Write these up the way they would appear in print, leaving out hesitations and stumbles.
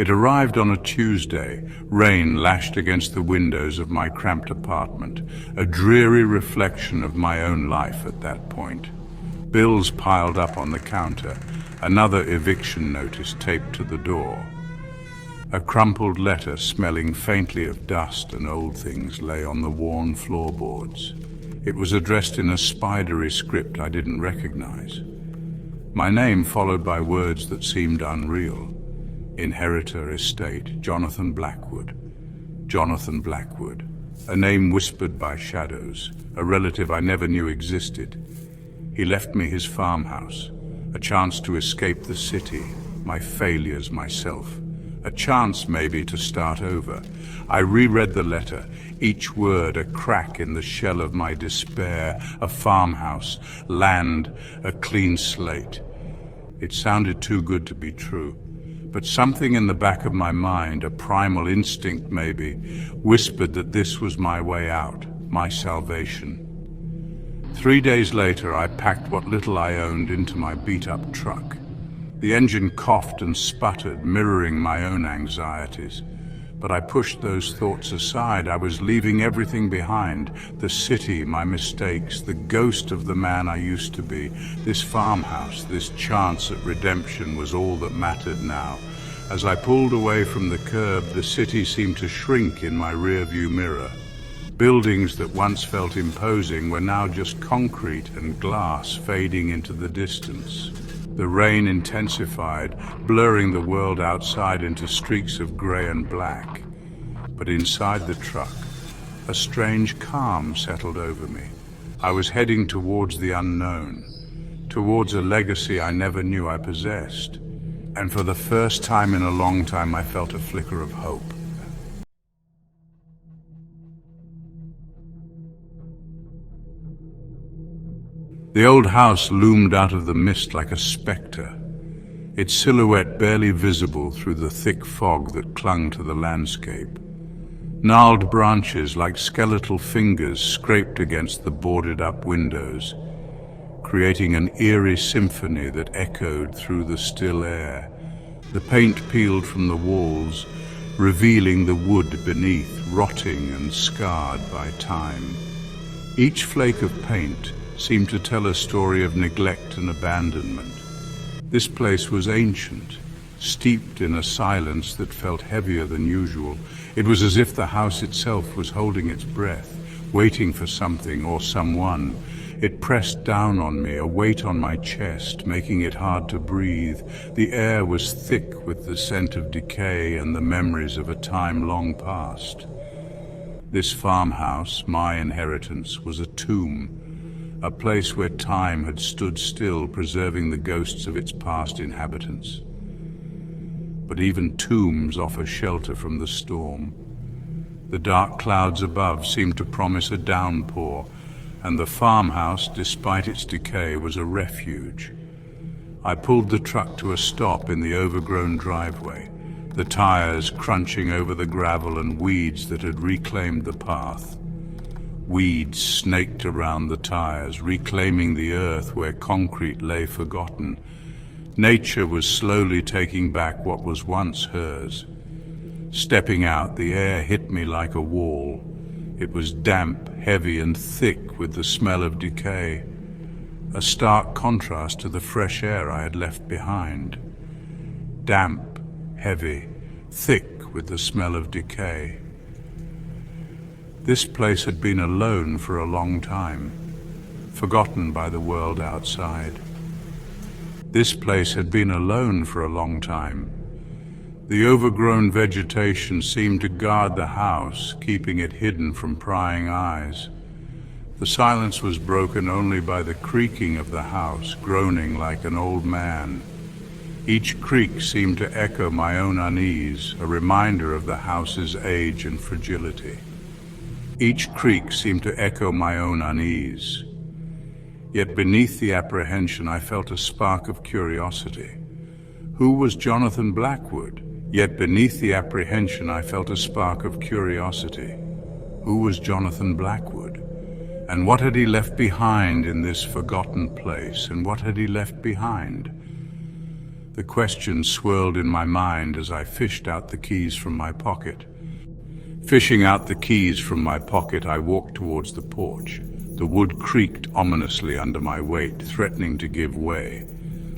It arrived on a Tuesday. Rain lashed against the windows of my cramped apartment, a dreary reflection of my own life at that point. Bills piled up on the counter, another eviction notice taped to the door. A crumpled letter smelling faintly of dust and old things lay on the worn floorboards. It was addressed in a spidery script I didn't recognize. My name followed by words that seemed unreal. Inheritor estate, Jonathan Blackwood. Jonathan Blackwood. A name whispered by shadows, a relative I never knew existed. He left me his farmhouse, a chance to escape the city, my failures, myself. A chance, maybe, to start over. I reread the letter, each word a crack in the shell of my despair. A farmhouse, land, a clean slate. It sounded too good to be true. But something in the back of my mind, a primal instinct maybe, whispered that this was my way out, my salvation. 3 days later, I packed what little I owned into my beat-up truck. The engine coughed and sputtered, mirroring my own anxieties. But I pushed those thoughts aside. I was leaving everything behind. The city, my mistakes, the ghost of the man I used to be. This farmhouse, this chance at redemption was all that mattered now. As I pulled away from the curb, the city seemed to shrink in my rearview mirror. Buildings that once felt imposing were now just concrete and glass fading into the distance. The rain intensified, blurring the world outside into streaks of grey and black. But inside the truck, a strange calm settled over me. I was heading towards the unknown, towards a legacy I never knew I possessed. And for the first time in a long time, I felt a flicker of hope. The old house loomed out of the mist like a spectre, its silhouette barely visible through the thick fog that clung to the landscape. Gnarled branches like skeletal fingers scraped against the boarded-up windows, creating an eerie symphony that echoed through the still air. The paint peeled from the walls, revealing the wood beneath, rotting and scarred by time. Each flake of paint seemed to tell a story of neglect and abandonment. This place was ancient, steeped in a silence that felt heavier than usual. It was as if the house itself was holding its breath, waiting for something or someone. It pressed down on me, a weight on my chest, making it hard to breathe. The air was thick with the scent of decay and the memories of a time long past. This farmhouse, my inheritance, was a tomb. A place where time had stood still, preserving the ghosts of its past inhabitants. But even tombs offer shelter from the storm. The dark clouds above seemed to promise a downpour, and the farmhouse, despite its decay, was a refuge. I pulled the truck to a stop in the overgrown driveway, the tires crunching over the gravel and weeds that had reclaimed the path. Weeds snaked around the tires, reclaiming the earth where concrete lay forgotten. Nature was slowly taking back what was once hers. Stepping out, the air hit me like a wall. It was damp, heavy, and thick with the smell of decay, a stark contrast to the fresh air I had left behind. Damp, heavy, thick with the smell of decay. This place had been alone for a long time, forgotten by the world outside. This place had been alone for a long time. The overgrown vegetation seemed to guard the house, keeping it hidden from prying eyes. The silence was broken only by the creaking of the house, groaning like an old man. Each creak seemed to echo my own unease, a reminder of the house's age and fragility. Each creak seemed to echo my own unease. Yet beneath the apprehension, I felt a spark of curiosity. Who was Jonathan Blackwood? Yet beneath the apprehension, I felt a spark of curiosity. Who was Jonathan Blackwood? And what had he left behind in this forgotten place? And what had he left behind? The question swirled in my mind as I fished out the keys from my pocket. Fishing out the keys from my pocket, I walked towards the porch. The wood creaked ominously under my weight, threatening to give way.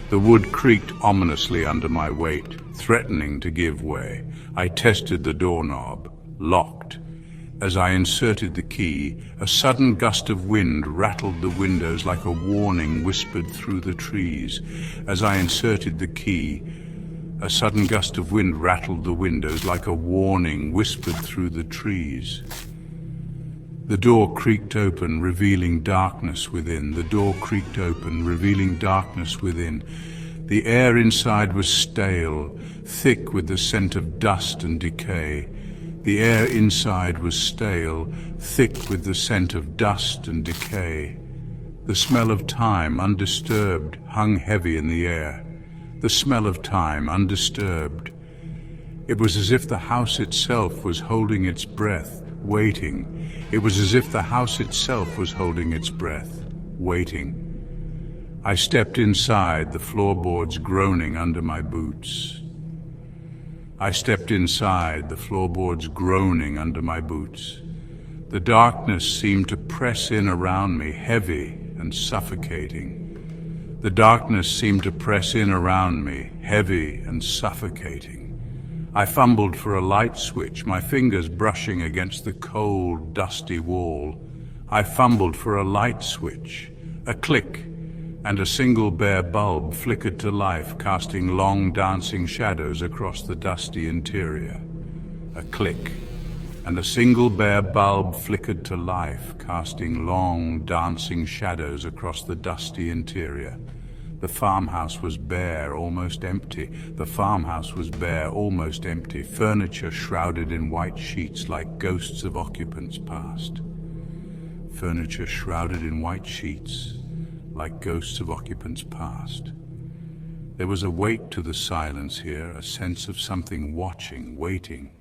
The wood creaked ominously under my weight, threatening to give way. I tested the doorknob. Locked. As I inserted the key, a sudden gust of wind rattled the windows like a warning whispered through the trees. As I inserted the key, a sudden gust of wind rattled the windows like a warning whispered through the trees. The door creaked open, revealing darkness within. The door creaked open, revealing darkness within. The air inside was stale, thick with the scent of dust and decay. The air inside was stale, thick with the scent of dust and decay. The smell of time, undisturbed, hung heavy in the air. The smell of time, undisturbed. It was as if the house itself was holding its breath, waiting. It was as if the house itself was holding its breath, waiting. I stepped inside, the floorboards groaning under my boots. I stepped inside, the floorboards groaning under my boots. The darkness seemed to press in around me, heavy and suffocating. The darkness seemed to press in around me, heavy and suffocating. I fumbled for a light switch, my fingers brushing against the cold, dusty wall. I fumbled for a light switch. A click, and a single bare bulb flickered to life, casting long dancing shadows across the dusty interior. A click, and a single bare bulb flickered to life, casting long dancing shadows across the dusty interior. The farmhouse was bare, almost empty. The farmhouse was bare, almost empty, furniture shrouded in white sheets like ghosts of occupants past. Furniture shrouded in white sheets like ghosts of occupants past. There was a weight to the silence here, a sense of something watching, waiting.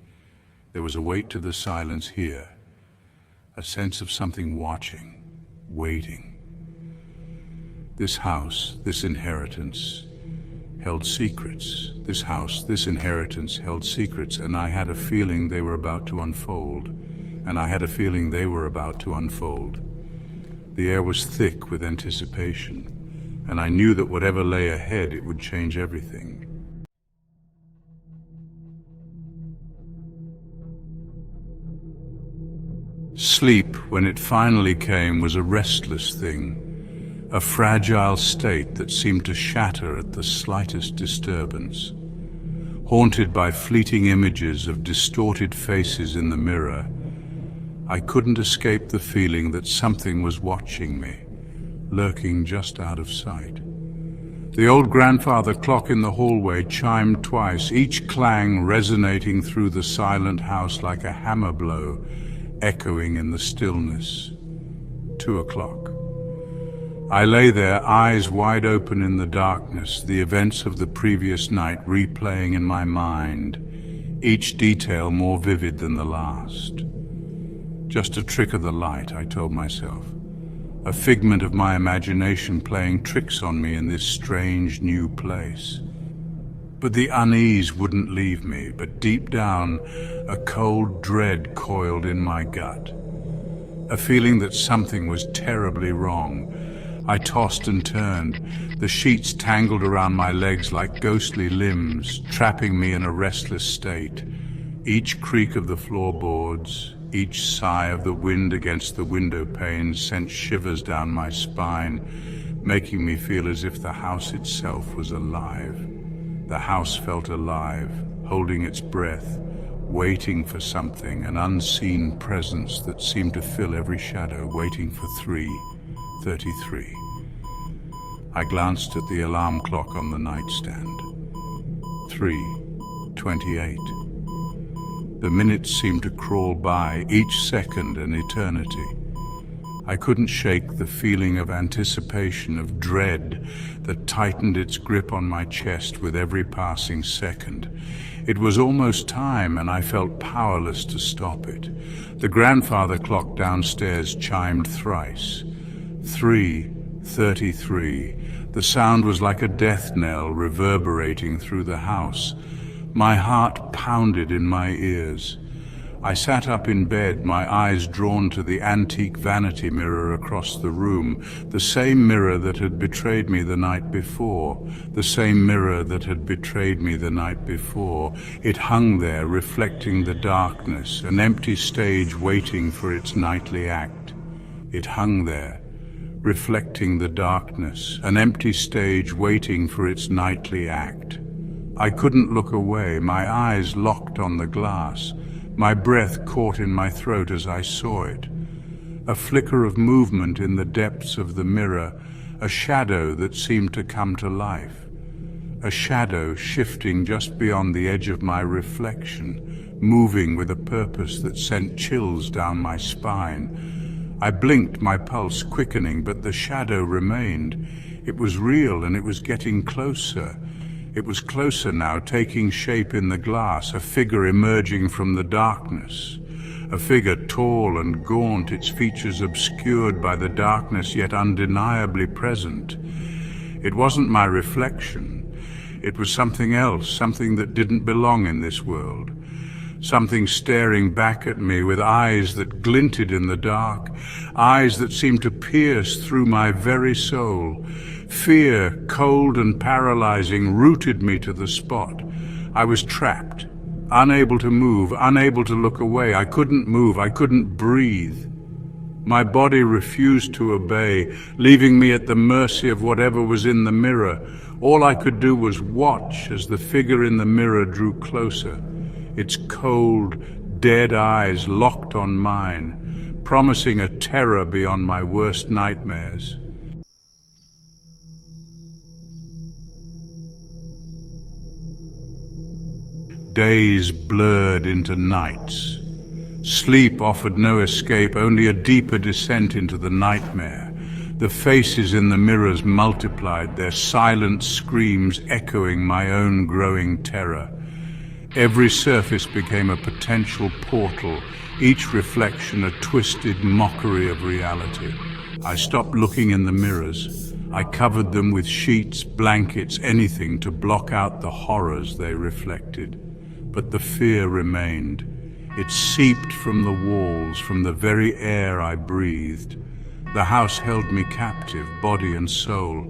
There was a weight to the silence here, a sense of something watching, waiting. This house, this inheritance, held secrets. This house, this inheritance held secrets, and I had a feeling they were about to unfold. And I had a feeling they were about to unfold. The air was thick with anticipation, and I knew that whatever lay ahead, it would change everything. Sleep, when it finally came, was a restless thing, a fragile state that seemed to shatter at the slightest disturbance. Haunted by fleeting images of distorted faces in the mirror, I couldn't escape the feeling that something was watching me, lurking just out of sight. The old grandfather clock in the hallway chimed twice, each clang resonating through the silent house like a hammer blow, echoing in the stillness. 2 o'clock. I lay there, eyes wide open in the darkness, the events of the previous night replaying in my mind, each detail more vivid than the last. Just a trick of the light, I told myself. A figment of my imagination playing tricks on me in this strange new place. But the unease wouldn't leave me, but deep down, a cold dread coiled in my gut. A feeling that something was terribly wrong. I tossed and turned, the sheets tangled around my legs like ghostly limbs, trapping me in a restless state. Each creak of the floorboards, each sigh of the wind against the window panes sent shivers down my spine, making me feel as if the house itself was alive. The house felt alive, holding its breath, waiting for something, an unseen presence that seemed to fill every shadow, waiting for 3:33. I glanced at the alarm clock on the nightstand. 3:28. The minutes seemed to crawl by, each second an eternity. I couldn't shake the feeling of anticipation, of dread that tightened its grip on my chest with every passing second. It was almost time, and I felt powerless to stop it. The grandfather clock downstairs chimed thrice. 3, 33. The sound was like a death knell reverberating through the house. My heart pounded in my ears. I sat up in bed, my eyes drawn to the antique vanity mirror across the room, the same mirror that had betrayed me the night before, the same mirror that had betrayed me the night before. It hung there, reflecting the darkness, an empty stage waiting for its nightly act. It hung there, reflecting the darkness, an empty stage waiting for its nightly act. I couldn't look away, my eyes locked on the glass. My breath caught in my throat as I saw it. A flicker of movement in the depths of the mirror, a shadow that seemed to come to life. A shadow shifting just beyond the edge of my reflection, moving with a purpose that sent chills down my spine. I blinked, my pulse quickening, but the shadow remained. It was real and it was getting closer. It was closer now, taking shape in the glass, a figure emerging from the darkness. A figure tall and gaunt, its features obscured by the darkness yet undeniably present. It wasn't my reflection. It was something else, something that didn't belong in this world. Something staring back at me with eyes that glinted in the dark, eyes that seemed to pierce through my very soul. Fear, cold and paralyzing, rooted me to the spot. I was trapped, unable to move, unable to look away. I couldn't move, I couldn't breathe. My body refused to obey, leaving me at the mercy of whatever was in the mirror. All I could do was watch as the figure in the mirror drew closer, its cold, dead eyes locked on mine, promising a terror beyond my worst nightmares. Days blurred into nights. Sleep offered no escape, only a deeper descent into the nightmare. The faces in the mirrors multiplied, their silent screams echoing my own growing terror. Every surface became a potential portal, each reflection a twisted mockery of reality. I stopped looking in the mirrors. I covered them with sheets, blankets, anything to block out the horrors they reflected. But the fear remained. It seeped from the walls, from the very air I breathed. The house held me captive, body and soul.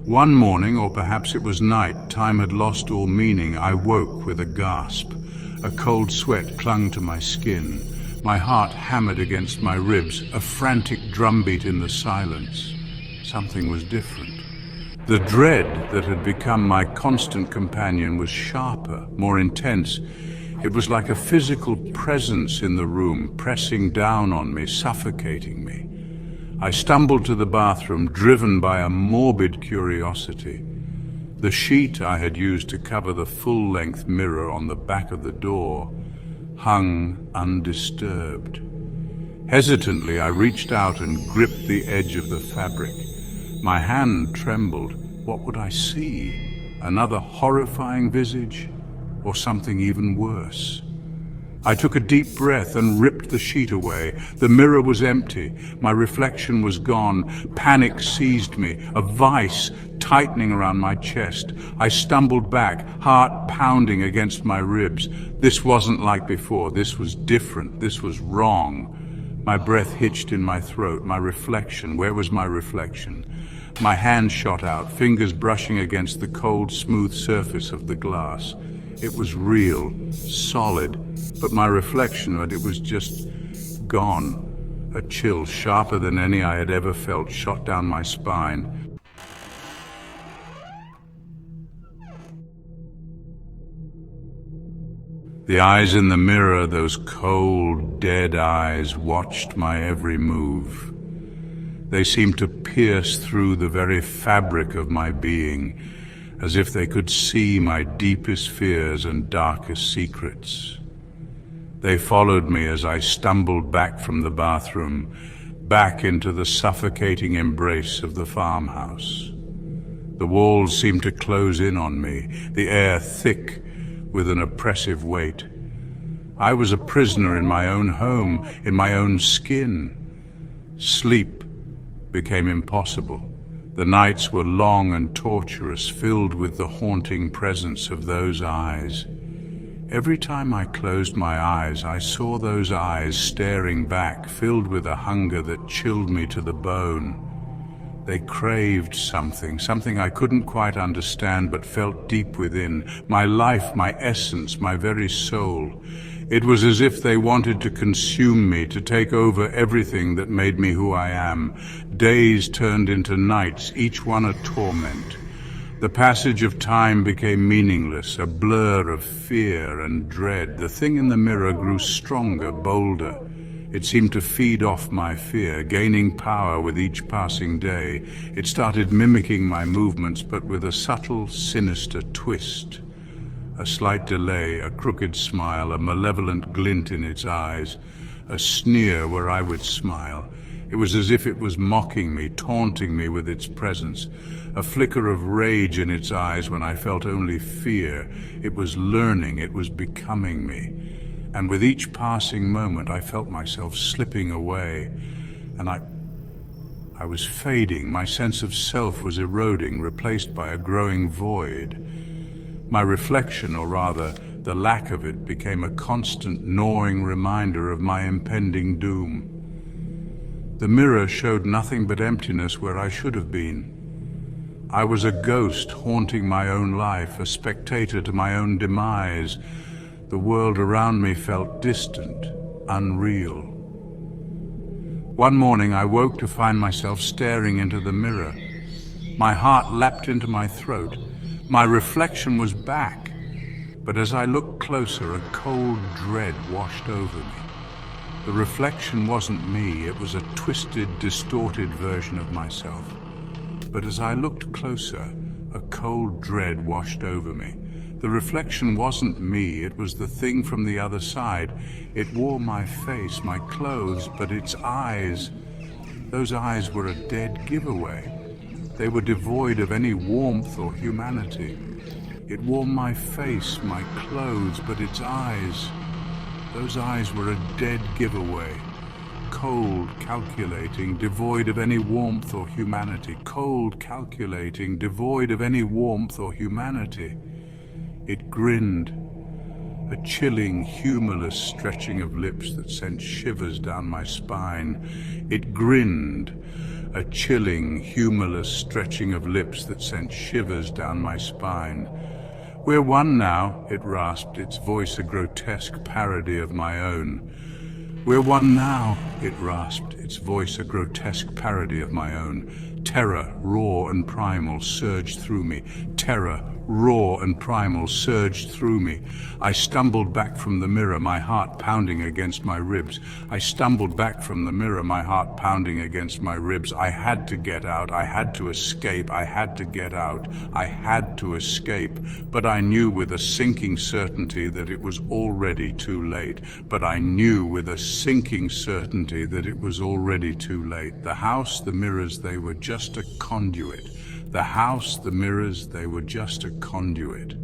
One morning, or perhaps it was night, time had lost all meaning. I woke with a gasp. A cold sweat clung to my skin. My heart hammered against my ribs, a frantic drumbeat in the silence. Something was different. The dread that had become my constant companion was sharper, more intense. It was like a physical presence in the room, pressing down on me, suffocating me. I stumbled to the bathroom, driven by a morbid curiosity. The sheet I had used to cover the full-length mirror on the back of the door hung undisturbed. Hesitantly, I reached out and gripped the edge of the fabric. My hand trembled. What would I see? Another horrifying visage? Or something even worse? I took a deep breath and ripped the sheet away. The mirror was empty. My reflection was gone. Panic seized me, a vice tightening around my chest. I stumbled back, heart pounding against my ribs. This wasn't like before. This was different. This was wrong. My breath hitched in my throat. My reflection, where was my reflection? My hand shot out, fingers brushing against the cold, smooth surface of the glass. It was real, solid, but my reflection of it was just gone. A chill, sharper than any I had ever felt, shot down my spine. The eyes in the mirror, those cold, dead eyes, watched my every move. They seemed to pierce through the very fabric of my being, as if they could see my deepest fears and darkest secrets. They followed me as I stumbled back from the bathroom, back into the suffocating embrace of the farmhouse. The walls seemed to close in on me, the air thick with an oppressive weight. I was a prisoner in my own home, in my own skin. Sleep became impossible. The nights were long and torturous, filled with the haunting presence of those eyes. Every time I closed my eyes, I saw those eyes staring back, filled with a hunger that chilled me to the bone. They craved something I couldn't quite understand but felt deep within, my life, my essence, my very soul. It was as if they wanted to consume me, to take over everything that made me who I am. Days turned into nights, each one a torment. The passage of time became meaningless, a blur of fear and dread. The thing in the mirror grew stronger, bolder. It seemed to feed off my fear, gaining power with each passing day. It started mimicking my movements, but with a subtle, sinister twist. A slight delay, a crooked smile, a malevolent glint in its eyes, a sneer where I would smile. It was as if it was mocking me, taunting me with its presence. A flicker of rage in its eyes when I felt only fear. It was learning, it was becoming me. And with each passing moment, I felt myself slipping away, and I was fading. My sense of self was eroding, replaced by a growing void. My reflection, or rather, the lack of it, became a constant gnawing reminder of my impending doom. The mirror showed nothing but emptiness where I should have been. I was a ghost haunting my own life, a spectator to my own demise. The world around me felt distant, unreal. One morning I woke to find myself staring into the mirror. My heart leapt into my throat. My reflection was back, but as I looked closer, a cold dread washed over me. The reflection wasn't me, it was a twisted, distorted version of myself. But as I looked closer, a cold dread washed over me. The reflection wasn't me, it was the thing from the other side. It wore my face, my clothes, but its eyes, those eyes were a dead giveaway. They were devoid of any warmth or humanity. It wore my face, my clothes, but its eyes, those eyes were a dead giveaway. Cold, calculating, devoid of any warmth or humanity. Cold, calculating, devoid of any warmth or humanity. It grinned, a chilling, humorless stretching of lips that sent shivers down my spine. It grinned, a chilling, humorless stretching of lips that sent shivers down my spine. "We're one now," it rasped, its voice a grotesque parody of my own. "We're one now," it rasped, its voice a grotesque parody of my own. Terror, raw and primal, surged through me. Terror, raw and primal, surged through me. I stumbled back from the mirror, my heart pounding against my ribs. I stumbled back from the mirror, my heart pounding against my ribs. I had to get out. I had to escape. I had to get out. I had to escape. But I knew with a sinking certainty that it was already too late. But I knew with a sinking certainty that it was already too late. The house, the mirrors, they were just a conduit. The house, the mirrors, they were just a conduit.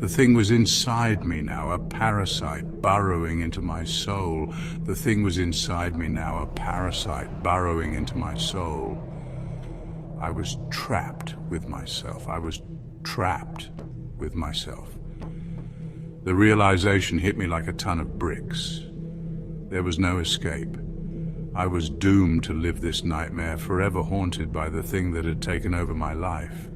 The thing was inside me now, a parasite burrowing into my soul. The thing was inside me now, a parasite burrowing into my soul. I was trapped with myself. I was trapped with myself. The realization hit me like a ton of bricks. There was no escape. I was doomed to live this nightmare, forever haunted by the thing that had taken over my life.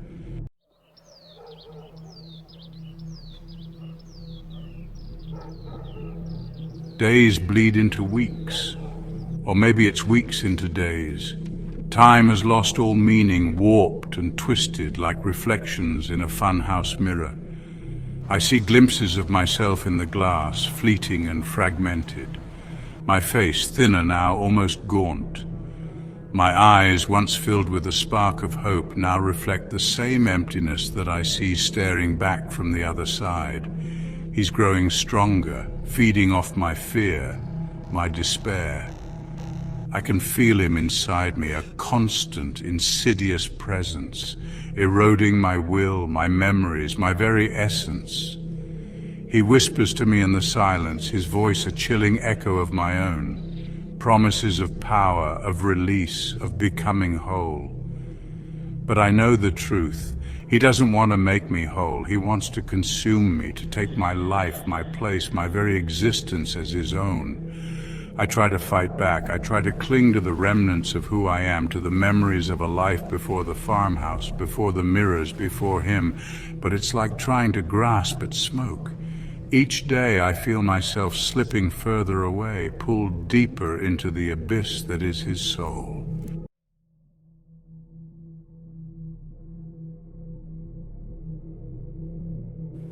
Days bleed into weeks, or maybe it's weeks into days. Time has lost all meaning, warped and twisted like reflections in a funhouse mirror. I see glimpses of myself in the glass, fleeting and fragmented. My face, thinner now, almost gaunt. My eyes, once filled with a spark of hope, now reflect the same emptiness that I see staring back from the other side. He's growing stronger, feeding off my fear, my despair. I can feel him inside me, a constant, insidious presence, eroding my will, my memories, my very essence. He whispers to me in the silence, his voice a chilling echo of my own, promises of power, of release, of becoming whole. But I know the truth. He doesn't want to make me whole. He wants to consume me, to take my life, my place, my very existence as his own. I try to fight back. I try to cling to the remnants of who I am, to the memories of a life before the farmhouse, before the mirrors, before him. But it's like trying to grasp at smoke. Each day I feel myself slipping further away, pulled deeper into the abyss that is his soul.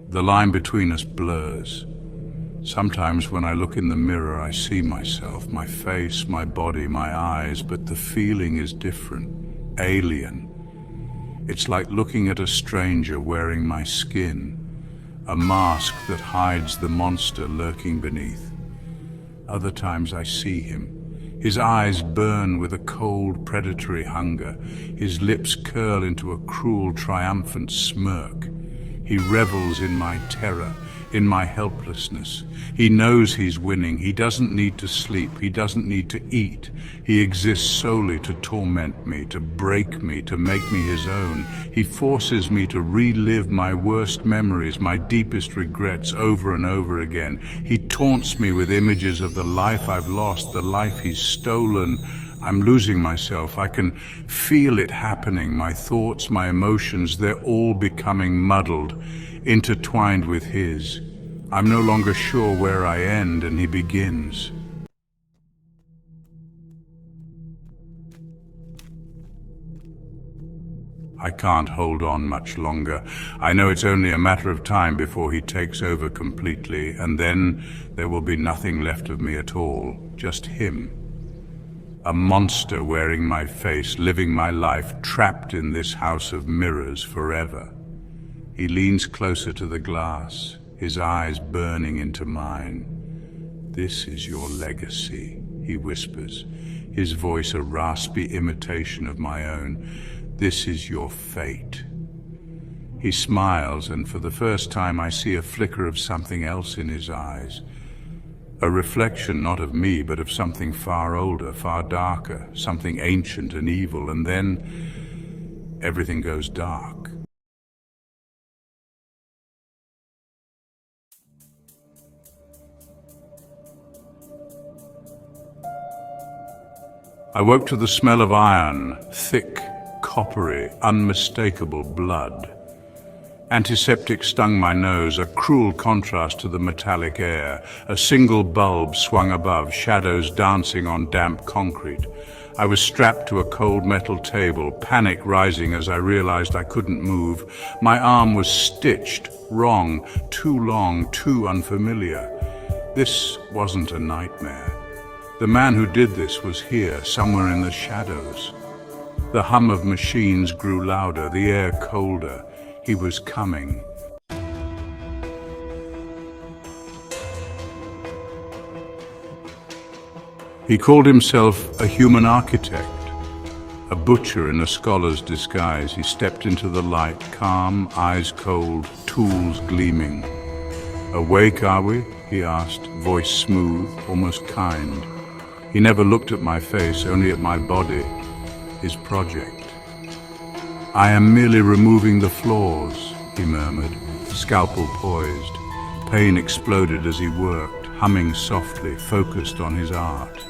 The line between us blurs. Sometimes when I look in the mirror, I see myself, my face, my body, my eyes, but the feeling is different, alien. It's like looking at a stranger wearing my skin, a mask that hides the monster lurking beneath. Other times I see him. His eyes burn with a cold, predatory hunger. His lips curl into a cruel, triumphant smirk. He revels in my terror, in my helplessness. He knows he's winning. He doesn't need to sleep. He doesn't need to eat. He exists solely to torment me, to break me, to make me his own. He forces me to relive my worst memories, my deepest regrets over and over again. He taunts me with images of the life I've lost, the life he's stolen. I'm losing myself. I can feel it happening. My thoughts, my emotions, they're all becoming muddled, intertwined with his. I'm no longer sure where I end and he begins. I can't hold on much longer. I know it's only a matter of time before he takes over completely, and then there will be nothing left of me at all, just him. A monster wearing my face, living my life, trapped in this house of mirrors forever. He leans closer to the glass, his eyes burning into mine. "This is your legacy," he whispers, his voice a raspy imitation of my own. "This is your fate." He smiles, and for the first time I see a flicker of something else in his eyes. A reflection not of me, but of something far older, far darker, something ancient and evil, and then everything goes dark. I woke to the smell of iron, thick, coppery, unmistakable blood. Antiseptic stung my nose, a cruel contrast to the metallic air. A single bulb swung above, shadows dancing on damp concrete. I was strapped to a cold metal table, panic rising as I realized I couldn't move. My arm was stitched, wrong, too long, too unfamiliar. This wasn't a nightmare. The man who did this was here, somewhere in the shadows. The hum of machines grew louder, the air colder. He was coming. He called himself a human architect, a butcher in a scholar's disguise. He stepped into the light, calm, eyes cold, tools gleaming. "Awake, are we?" he asked, voice smooth, almost kind. He never looked at my face, only at my body, his project. "I am merely removing the flaws," he murmured, scalpel poised. Pain exploded as he worked, humming softly, focused on his art.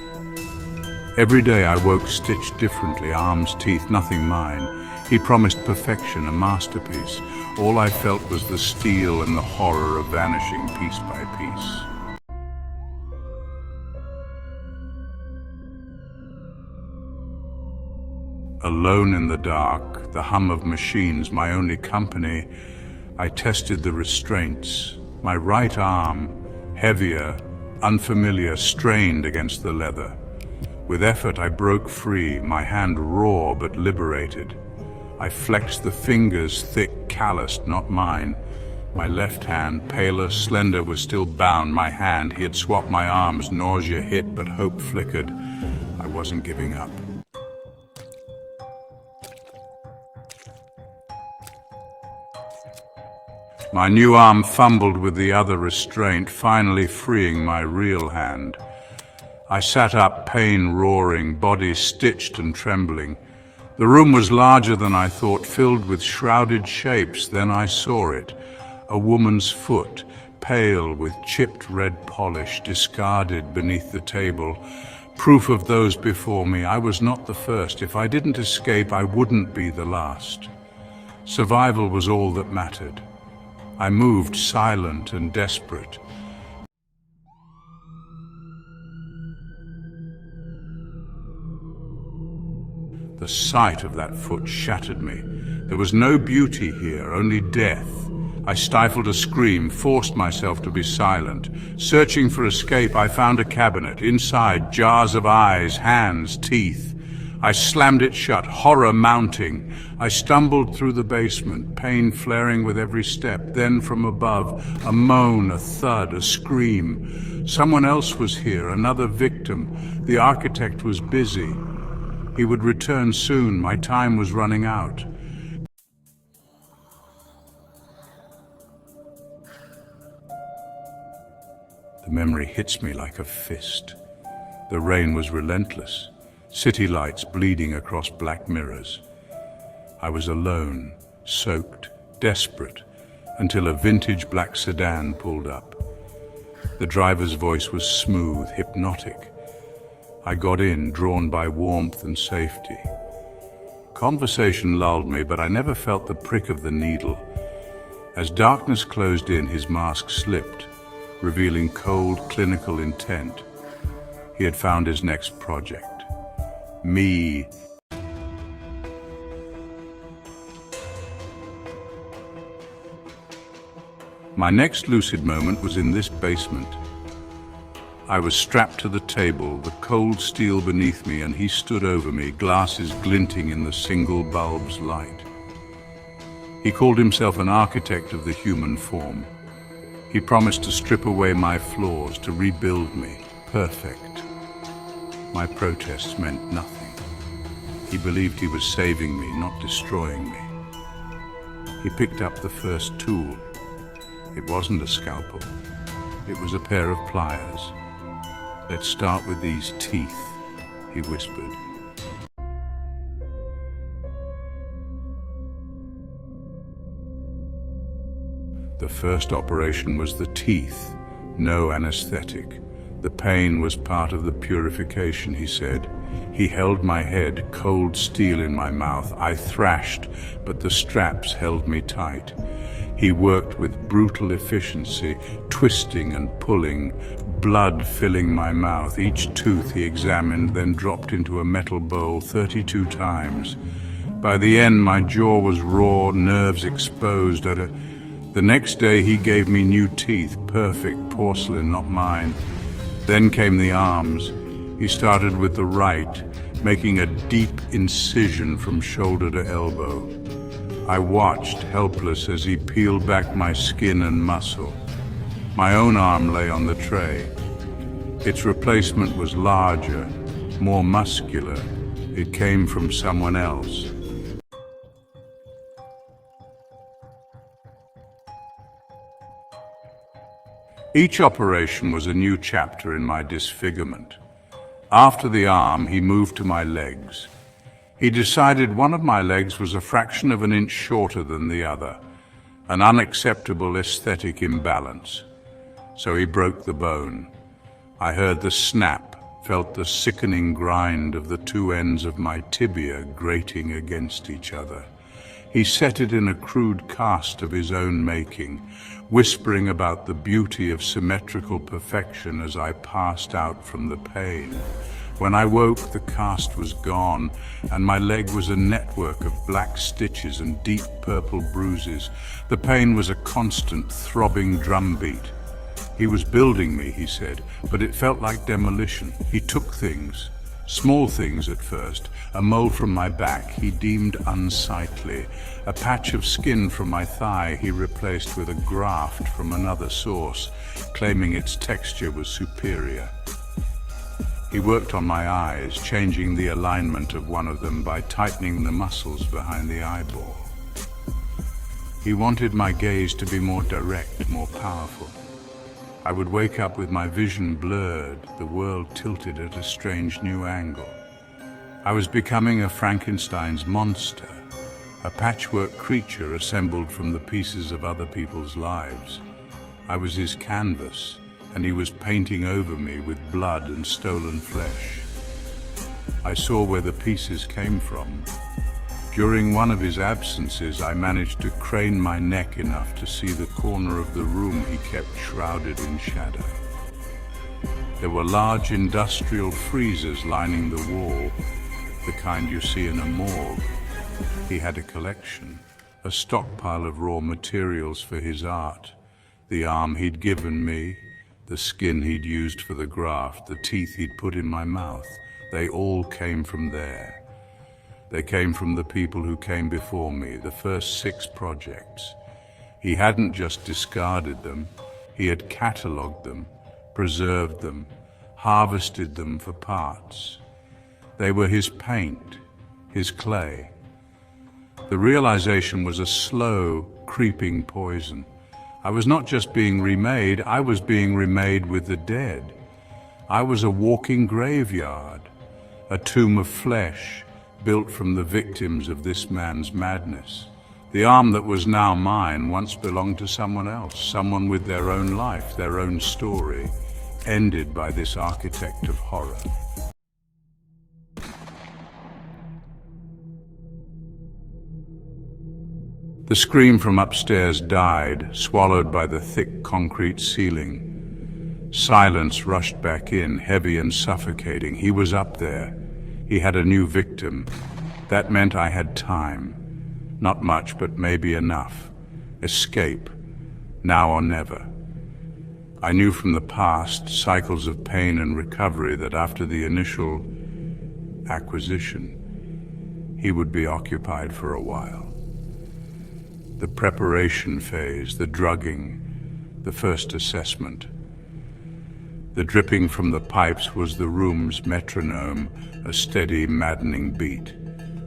Every day I woke stitched differently, arms, teeth, nothing mine. He promised perfection, a masterpiece. All I felt was the steel and the horror of vanishing piece by piece. Alone in the dark, the hum of machines my only company, I tested the restraints. My right arm, heavier, unfamiliar, strained against the leather. With effort I broke free, my hand raw but liberated. I flexed the fingers, thick, calloused, not mine. My left hand, paler, slender, was still bound. My hand, he had swapped my arms. Nausea hit, but hope flickered. I wasn't giving up. My new arm fumbled with the other restraint, finally freeing my real hand. I sat up, pain roaring, body stitched and trembling. The room was larger than I thought, filled with shrouded shapes. Then I saw it, a woman's foot, pale with chipped red polish, discarded beneath the table. Proof of those before me. I was not the first. If I didn't escape, I wouldn't be the last. Survival was all that mattered. I moved, silent and desperate. The sight of that foot shattered me. There was no beauty here, only death. I stifled a scream, forced myself to be silent. Searching for escape, I found a cabinet. Inside, jars of eyes, hands, teeth. I slammed it shut, horror mounting. I stumbled through the basement, pain flaring with every step. Then from above, a moan, a thud, a scream. Someone else was here, another victim. The architect was busy. He would return soon. My time was running out. The memory hits me like a fist. The rain was relentless. City lights bleeding across black mirrors. I was alone, soaked, desperate, until a vintage black sedan pulled up. The driver's voice was smooth, hypnotic. I got in, drawn by warmth and safety. Conversation lulled me, but I never felt the prick of the needle. As darkness closed in, his mask slipped, revealing cold, clinical intent. He had found his next project. Me. My next lucid moment was in this basement. I was strapped to the table, the cold steel beneath me, and he stood over me, glasses glinting in the single bulb's light. He called himself an architect of the human form. He promised to strip away my flaws, to rebuild me, perfect. My protests meant nothing. He believed he was saving me, not destroying me. He picked up the first tool. It wasn't a scalpel. It was a pair of pliers. "Let's start with these teeth," he whispered. The first operation was the teeth, no anesthetic. The pain was part of the purification, he said. He held my head, cold steel in my mouth. I thrashed, but the straps held me tight. He worked with brutal efficiency, twisting and pulling, blood filling my mouth. Each tooth he examined, then dropped into a metal bowl 32 times. By the end, my jaw was raw, nerves exposed. The next day, he gave me new teeth, perfect porcelain, not mine. Then came the arms. He started with the right, making a deep incision from shoulder to elbow. I watched, helpless, as he peeled back my skin and muscle. My own arm lay on the tray. Its replacement was larger, more muscular. It came from someone else. Each operation was a new chapter in my disfigurement. After the arm, he moved to my legs. He decided one of my legs was a fraction of an inch shorter than the other, an unacceptable aesthetic imbalance. So he broke the bone. I heard the snap, felt the sickening grind of the two ends of my tibia grating against each other. He set it in a crude cast of his own making, whispering about the beauty of symmetrical perfection as I passed out from the pain. When I woke, the cast was gone, and my leg was a network of black stitches and deep purple bruises. The pain was a constant, throbbing drumbeat. He was building me, he said, but it felt like demolition. He took things, small things at first, a mole from my back he deemed unsightly, a patch of skin from my thigh he replaced with a graft from another source, claiming its texture was superior. He worked on my eyes, changing the alignment of one of them by tightening the muscles behind the eyeball. He wanted my gaze to be more direct, more powerful. I would wake up with my vision blurred, the world tilted at a strange new angle. I was becoming a Frankenstein's monster, a patchwork creature assembled from the pieces of other people's lives. I was his canvas, and he was painting over me with blood and stolen flesh. I saw where the pieces came from. During one of his absences, I managed to crane my neck enough to see the corner of the room he kept shrouded in shadow. There were large industrial freezers lining the wall, the kind you see in a morgue. He had a collection, a stockpile of raw materials for his art. The arm he'd given me, the skin he'd used for the graft, the teeth he'd put in my mouth, they all came from there. They came from the people who came before me, the first 6 projects. He hadn't just discarded them, he had catalogued them, preserved them, harvested them for parts. They were his paint, his clay. The realization was a slow, creeping poison. I was not just being remade, I was being remade with the dead. I was a walking graveyard, a tomb of flesh built from the victims of this man's madness. The arm that was now mine once belonged to someone else, someone with their own life, their own story, ended by this architect of horror. The scream from upstairs died, swallowed by the thick concrete ceiling. Silence rushed back in, heavy and suffocating. He was up there. He had a new victim. That meant I had time. Not much, but maybe enough. Escape, now or never. I knew from the past, cycles of pain and recovery, that after the initial acquisition, he would be occupied for a while. The preparation phase, the drugging, the first assessment. The dripping from the pipes was the room's metronome, a steady, maddening beat.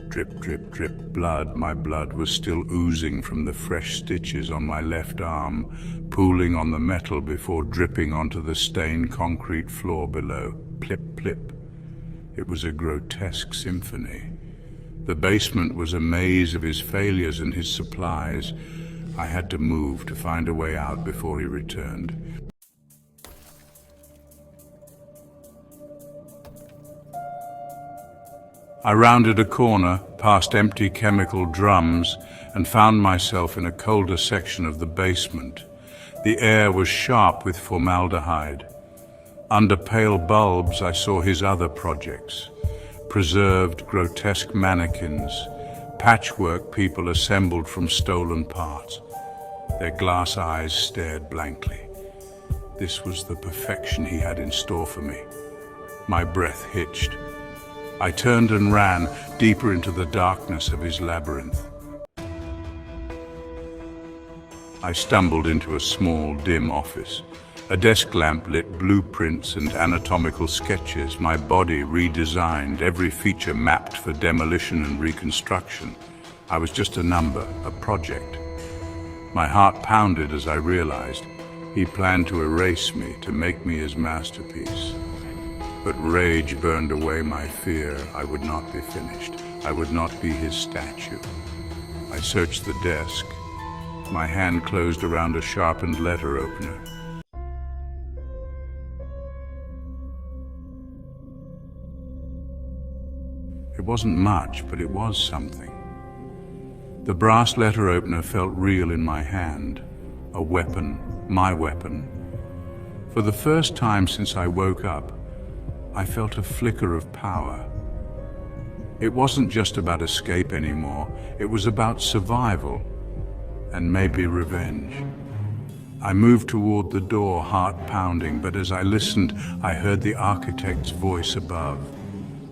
Drip, drip, drip, blood. My blood was still oozing from the fresh stitches on my left arm, pooling on the metal before dripping onto the stained concrete floor below. Plip, plip. It was a grotesque symphony. The basement was a maze of his failures and his supplies. I had to move to find a way out before he returned. I rounded a corner, past empty chemical drums, and found myself in a colder section of the basement. The air was sharp with formaldehyde. Under pale bulbs, I saw his other projects. Preserved, grotesque mannequins, patchwork people assembled from stolen parts. Their glass eyes stared blankly. This was the perfection he had in store for me. My breath hitched. I turned and ran deeper into the darkness of his labyrinth. I stumbled into a small, dim office. A desk lamp lit blueprints and anatomical sketches, my body redesigned, every feature mapped for demolition and reconstruction. I was just a number, a project. My heart pounded as I realized he planned to erase me, to make me his masterpiece. But rage burned away my fear. I would not be finished. I would not be his statue. I searched the desk. My hand closed around a sharpened letter opener. It wasn't much, but it was something. The brass letter opener felt real in my hand. A weapon, my weapon. For the first time since I woke up, I felt a flicker of power. It wasn't just about escape anymore. It was about survival and maybe revenge. I moved toward the door, heart pounding, but as I listened, I heard the architect's voice above.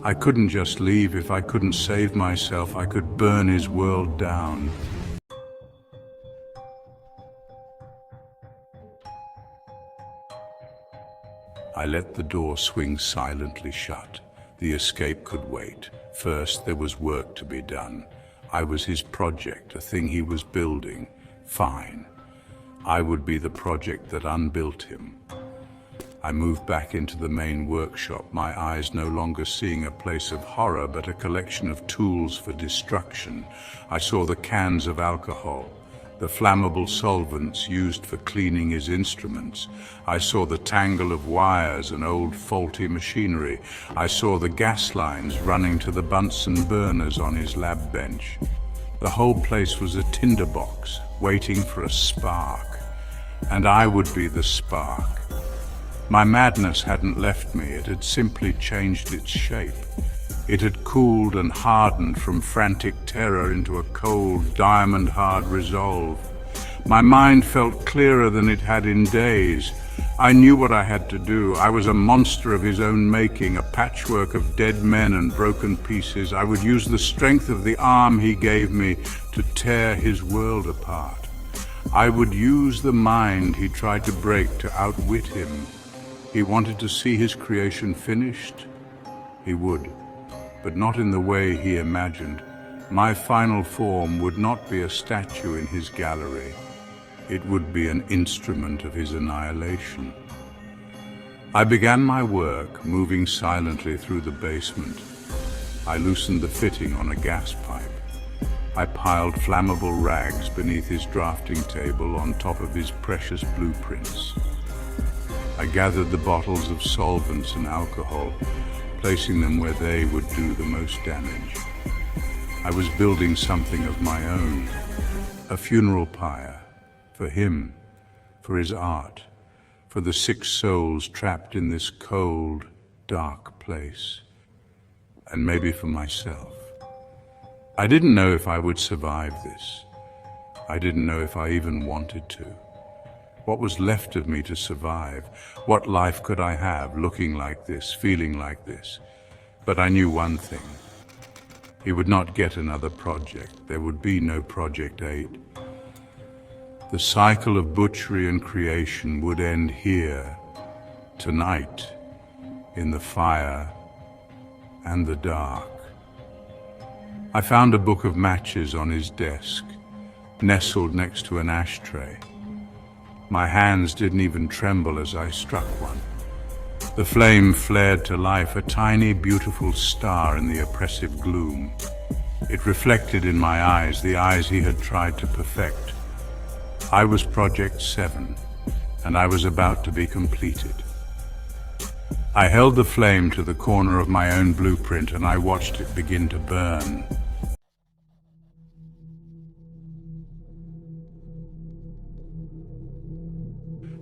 I couldn't just leave. If I couldn't save myself, I could burn his world down. I let the door swing silently shut. The escape could wait. First, there was work to be done. I was his project, a thing he was building. Fine. I would be the project that unbuilt him. I moved back into the main workshop, my eyes no longer seeing a place of horror but a collection of tools for destruction. I saw the cans of alcohol, the flammable solvents used for cleaning his instruments. I saw the tangle of wires and old faulty machinery. I saw the gas lines running to the Bunsen burners on his lab bench. The whole place was a tinderbox, waiting for a spark. And I would be the spark. My madness hadn't left me, it had simply changed its shape. It had cooled and hardened from frantic terror into a cold, diamond-hard resolve. My mind felt clearer than it had in days. I knew what I had to do. I was a monster of his own making, a patchwork of dead men and broken pieces. I would use the strength of the arm he gave me to tear his world apart. I would use the mind he tried to break to outwit him. He wanted to see his creation finished. He would, but not in the way he imagined. My final form would not be a statue in his gallery. It would be an instrument of his annihilation. I began my work, moving silently through the basement. I loosened the fitting on a gas pipe. I piled flammable rags beneath his drafting table on top of his precious blueprints. I gathered the bottles of solvents and alcohol, placing them where they would do the most damage. I was building something of my own, a funeral pyre, for him, for his art, for the 6 souls trapped in this cold, dark place, and maybe for myself. I didn't know if I would survive this. I didn't know if I even wanted to. What was left of me to survive? What life could I have, looking like this, feeling like this? But I knew one thing. He would not get another project. There would be no Project 8. The cycle of butchery and creation would end here, tonight, in the fire and the dark. I found a book of matches on his desk, nestled next to an ashtray. My hands didn't even tremble as I struck one. The flame flared to life, a tiny, beautiful star in the oppressive gloom. It reflected in my eyes, the eyes he had tried to perfect. I was Project 7, and I was about to be completed. I held the flame to the corner of my own blueprint, and I watched it begin to burn.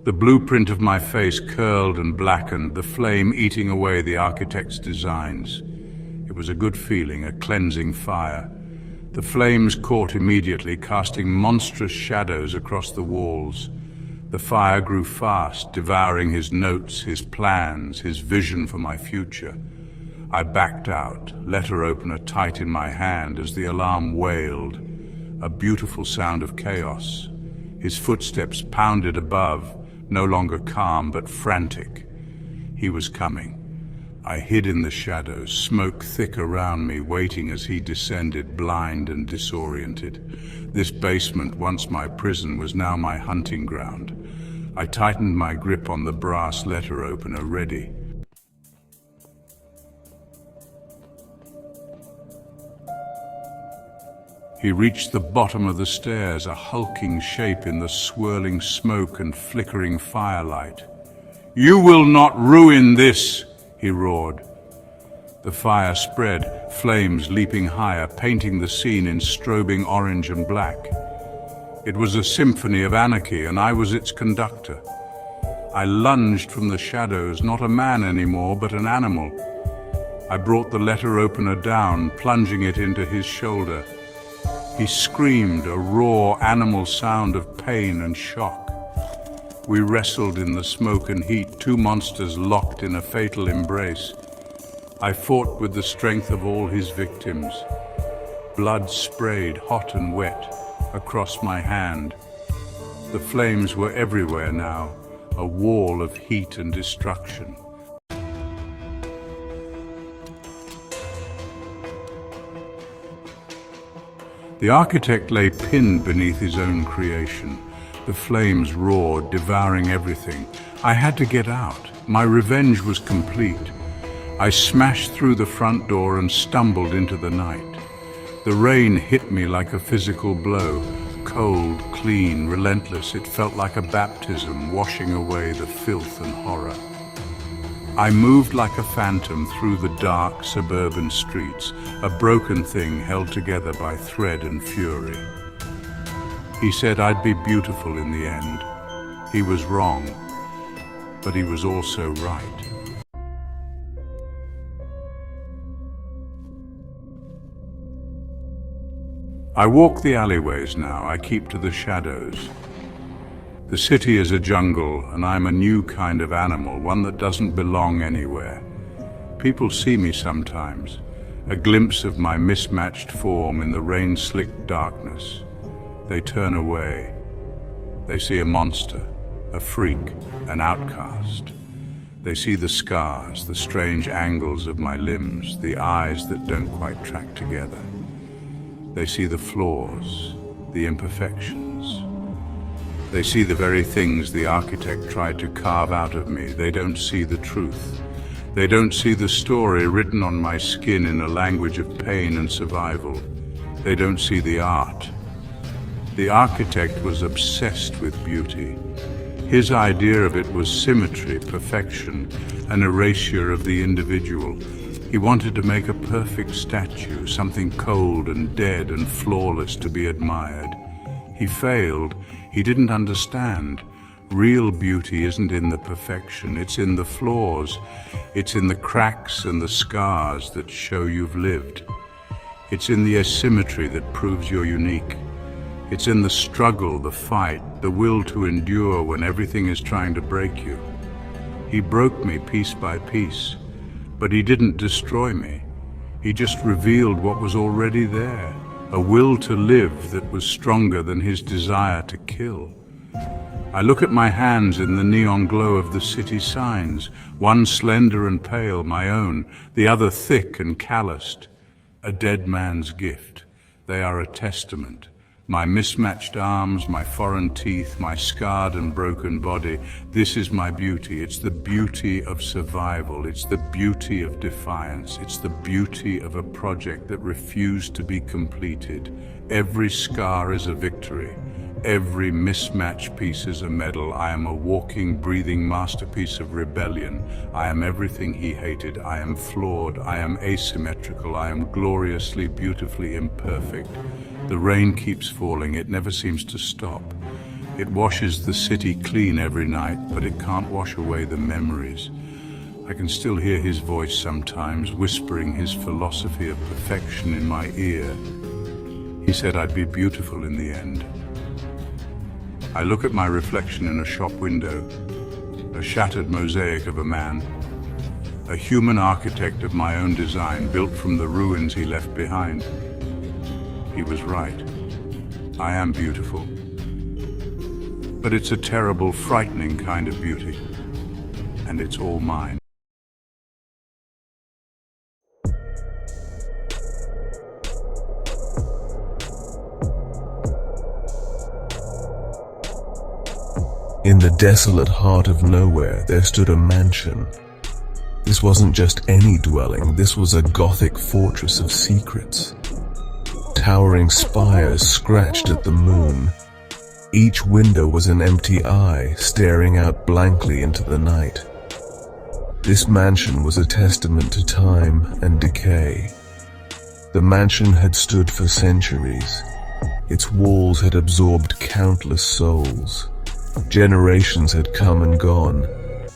The blueprint of my face curled and blackened, the flame eating away the architect's designs. It was a good feeling, a cleansing fire. The flames caught immediately, casting monstrous shadows across the walls. The fire grew fast, devouring his notes, his plans, his vision for my future. I backed out, letter opener tight in my hand as the alarm wailed, a beautiful sound of chaos. His footsteps pounded above, no longer calm but frantic. He was coming. I hid in the shadows, smoke thick around me, waiting as he descended, blind and disoriented. This basement, once my prison, was now my hunting ground. I tightened my grip on the brass letter opener, ready. He reached the bottom of the stairs, a hulking shape in the swirling smoke and flickering firelight. "You will not ruin this!" he roared. The fire spread, flames leaping higher, painting the scene in strobing orange and black. It was a symphony of anarchy, and I was its conductor. I lunged from the shadows, not a man anymore, but an animal. I brought the letter opener down, plunging it into his shoulder. He screamed, a raw animal sound of pain and shock. We wrestled in the smoke and heat, 2 monsters locked in a fatal embrace. I fought with the strength of all his victims. Blood sprayed, hot and wet, across my hand. The flames were everywhere now, a wall of heat and destruction. The architect lay pinned beneath his own creation. The flames roared, devouring everything. I had to get out. My revenge was complete. I smashed through the front door and stumbled into the night. The rain hit me like a physical blow. Cold, clean, relentless, it felt like a baptism, washing away the filth and horror. I moved like a phantom through the dark suburban streets, a broken thing held together by thread and fury. He said I'd be beautiful in the end. He was wrong, but he was also right. I walk the alleyways now, I keep to the shadows. The city is a jungle, and I'm a new kind of animal, one that doesn't belong anywhere. People see me sometimes, a glimpse of my mismatched form in the rain-slicked darkness. They turn away. They see a monster, a freak, an outcast. They see the scars, the strange angles of my limbs, the eyes that don't quite track together. They see the flaws, the imperfections. They see the very things the architect tried to carve out of me. They don't see the truth. They don't see the story written on my skin in a language of pain and survival. They don't see the art. The architect was obsessed with beauty. His idea of it was symmetry, perfection, an erasure of the individual. He wanted to make a perfect statue, something cold and dead and flawless to be admired. He failed. He didn't understand. Real beauty isn't in the perfection, it's in the flaws. It's in the cracks and the scars that show you've lived. It's in the asymmetry that proves you're unique. It's in the struggle, the fight, the will to endure when everything is trying to break you. He broke me piece by piece. But he didn't destroy me. He just revealed what was already there, a will to live that was stronger than his desire to kill. I look at my hands in the neon glow of the city signs, one slender and pale, my own, the other thick and calloused. A dead man's gift. They are a testament. My mismatched arms, my foreign teeth, my scarred and broken body. This is my beauty. It's the beauty of survival. It's the beauty of defiance. It's the beauty of a project that refused to be completed. Every scar is a victory. Every mismatched piece is a medal. I am a walking, breathing masterpiece of rebellion. I am everything he hated. I am flawed. I am asymmetrical. I am gloriously, beautifully imperfect. The rain keeps falling. It never seems to stop. It washes the city clean every night, but it can't wash away the memories. I can still hear his voice sometimes, whispering his philosophy of perfection in my ear. He said I'd be beautiful in the end. I look at my reflection in a shop window, a shattered mosaic of a man, a human architect of my own design, built from the ruins he left behind. He was right. I am beautiful. But it's a terrible, frightening kind of beauty, and it's all mine. In the desolate heart of nowhere, there stood a mansion. This wasn't just any dwelling, this was a Gothic fortress of secrets. Towering spires scratched at the moon. Each window was an empty eye, staring out blankly into the night. This mansion was a testament to time and decay. The mansion had stood for centuries. Its walls had absorbed countless souls. Generations had come and gone.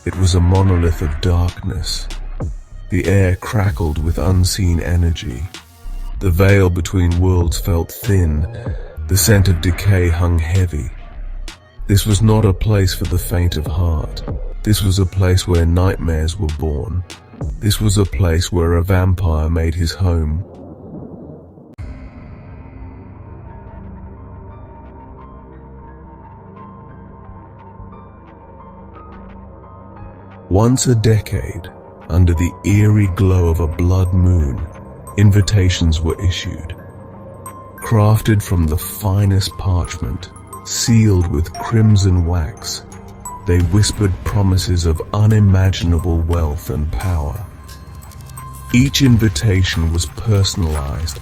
It was a monolith of darkness. The air crackled with unseen energy. The veil between worlds felt thin. The scent of decay hung heavy. This was not a place for the faint of heart. This was a place where nightmares were born. This was a place where a vampire made his home. Once a decade, under the eerie glow of a blood moon, invitations were issued. Crafted from the finest parchment, sealed with crimson wax. They whispered promises of unimaginable wealth and power. Each invitation was personalized,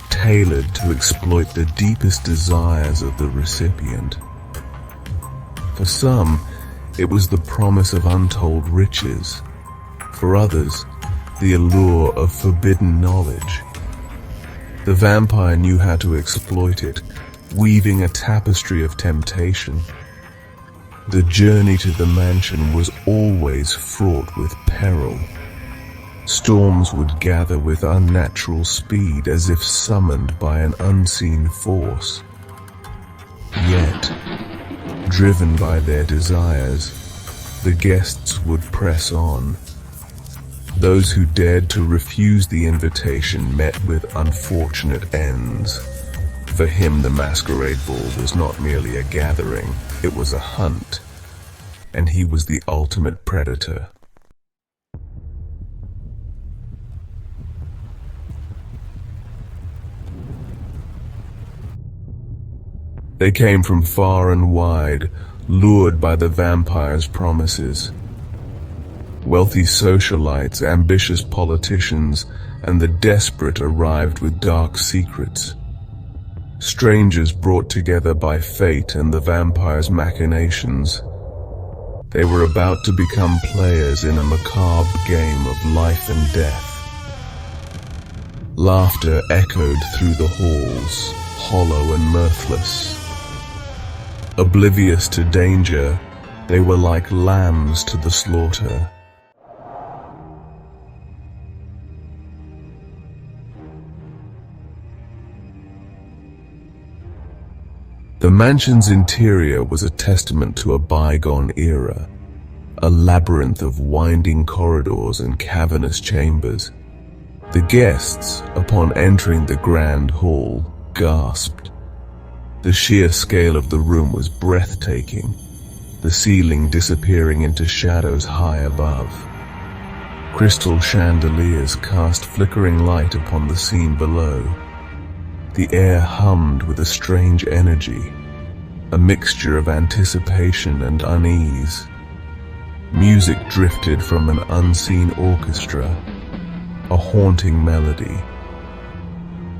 tailored to exploit the deepest desires of the recipient. For some, it was the promise of untold riches. For others, the allure of forbidden knowledge. The vampire knew how to exploit it, weaving a tapestry of temptation. The journey to the mansion was always fraught with peril. Storms would gather with unnatural speed as if summoned by an unseen force. Yet, driven by their desires, the guests would press on. Those who dared to refuse the invitation met with unfortunate ends. For him, the masquerade ball was not merely a gathering, it was a hunt, and he was the ultimate predator. They came from far and wide, lured by the vampire's promises. Wealthy socialites, ambitious politicians, and the desperate arrived with dark secrets. Strangers brought together by fate and the vampire's machinations. They were about to become players in a macabre game of life and death. Laughter echoed through the halls, hollow and mirthless. Oblivious to danger, they were like lambs to the slaughter. The mansion's interior was a testament to a bygone era, a labyrinth of winding corridors and cavernous chambers. The guests, upon entering the grand hall, gasped. The sheer scale of the room was breathtaking, the ceiling disappearing into shadows high above. Crystal chandeliers cast flickering light upon the scene below. The air hummed with a strange energy, a mixture of anticipation and unease. Music drifted from an unseen orchestra, a haunting melody.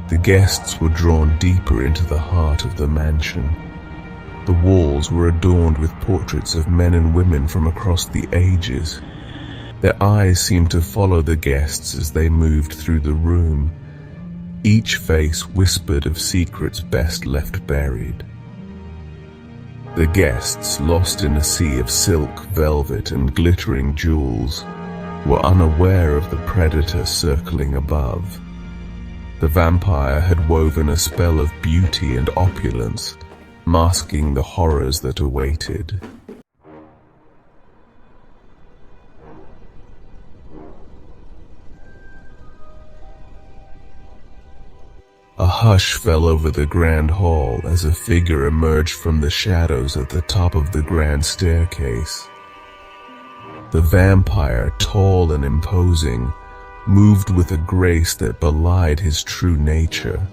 The guests were drawn deeper into the heart of the mansion. The walls were adorned with portraits of men and women from across the ages. Their eyes seemed to follow the guests as they moved through the room. Each face whispered of secrets best left buried. The guests, lost in a sea of silk, velvet, and glittering jewels, were unaware of the predator circling above. The vampire had woven a spell of beauty and opulence, masking the horrors that awaited. A hush fell over the grand hall as a figure emerged from the shadows at the top of the grand staircase. The vampire, tall and imposing, moved with a grace that belied his true nature.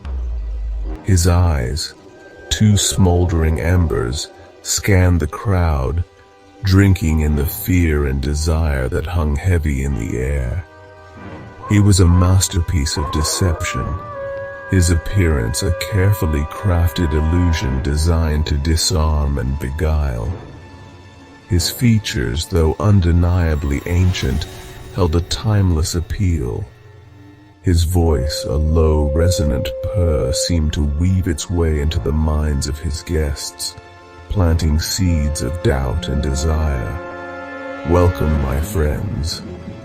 His eyes, two smoldering embers, scanned the crowd, drinking in the fear and desire that hung heavy in the air. He was a masterpiece of deception, his appearance a carefully crafted illusion designed to disarm and beguile. His features, though undeniably ancient, held a timeless appeal. His voice, a low, resonant purr, seemed to weave its way into the minds of his guests, planting seeds of doubt and desire. "Welcome, my friends,"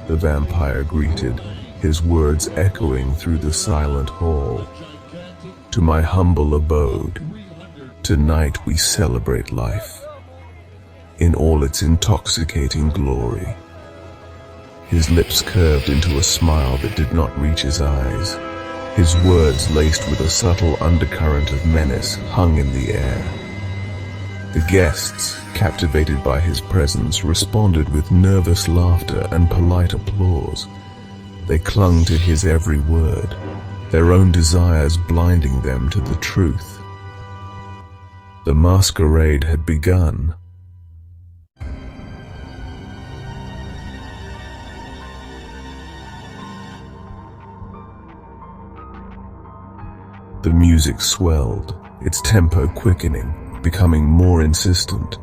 the vampire greeted, his words echoing through the silent hall. "To my humble abode. Tonight we celebrate life in all its intoxicating glory." His lips curved into a smile that did not reach his eyes. His words, laced with a subtle undercurrent of menace, hung in the air. The guests, captivated by his presence, responded with nervous laughter and polite applause. They clung to his every word, their own desires blinding them to the truth. The masquerade had begun. The music swelled, its tempo quickening, becoming more insistent.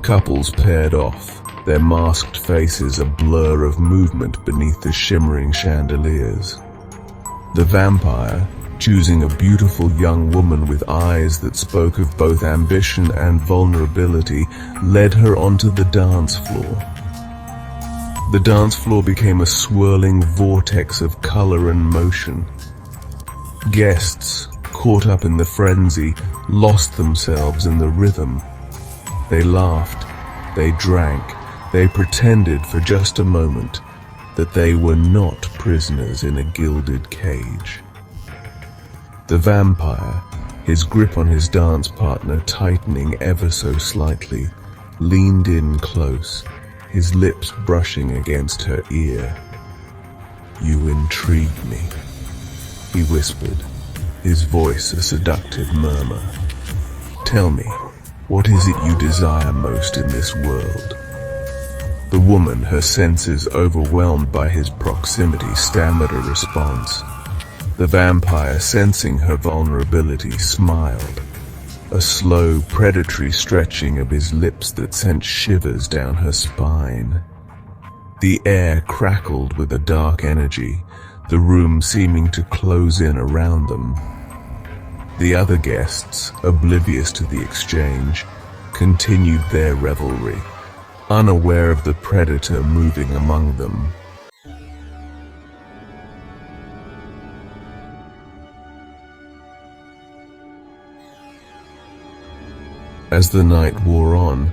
Couples paired off, their masked faces a blur of movement beneath the shimmering chandeliers. The vampire, choosing a beautiful young woman with eyes that spoke of both ambition and vulnerability, led her onto the dance floor. The dance floor became a swirling vortex of color and motion. Guests, caught up in the frenzy, lost themselves in the rhythm. They laughed, they drank, they pretended for just a moment that they were not prisoners in a gilded cage. The vampire, his grip on his dance partner tightening ever so slightly, leaned in close, his lips brushing against her ear. "You intrigue me," he whispered, his voice a seductive murmur. "Tell me, what is it you desire most in this world?" The woman, her senses overwhelmed by his proximity, stammered a response. The vampire, sensing her vulnerability, smiled, a slow, predatory stretching of his lips that sent shivers down her spine. The air crackled with a dark energy, the room seeming to close in around them. The other guests, oblivious to the exchange, continued their revelry, unaware of the predator moving among them. As the night wore on,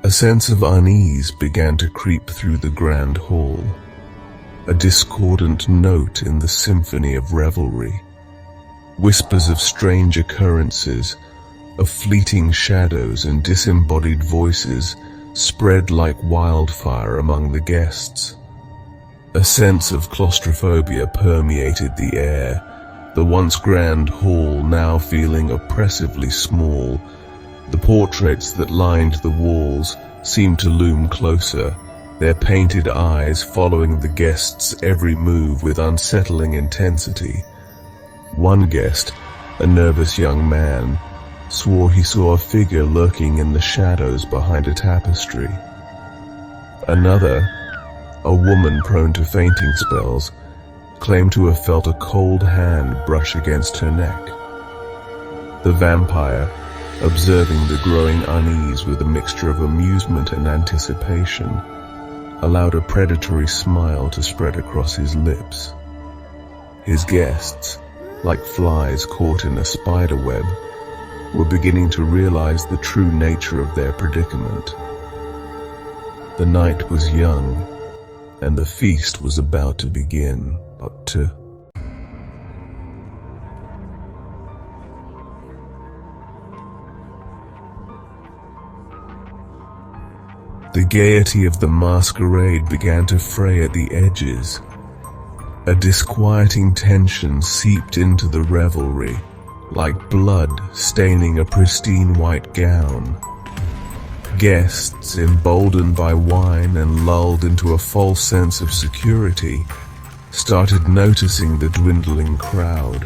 a sense of unease began to creep through the grand hall, a discordant note in the symphony of revelry. Whispers of strange occurrences, of fleeting shadows and disembodied voices spread like wildfire among the guests. A sense of claustrophobia permeated the air, the once grand hall now feeling oppressively small. The portraits that lined the walls seemed to loom closer, their painted eyes following the guests' every move with unsettling intensity. One guest, a nervous young man, swore he saw a figure lurking in the shadows behind a tapestry. Another, a woman prone to fainting spells, claimed to have felt a cold hand brush against her neck. The vampire, observing the growing unease with a mixture of amusement and anticipation, allowed a predatory smile to spread across his lips. His guests, like flies caught in a spider web, were beginning to realize the true nature of their predicament. The night was young, and the feast was about to begin, The gaiety of the masquerade began to fray at the edges. A disquieting tension seeped into the revelry, like blood staining a pristine white gown. Guests, emboldened by wine and lulled into a false sense of security, started noticing the dwindling crowd.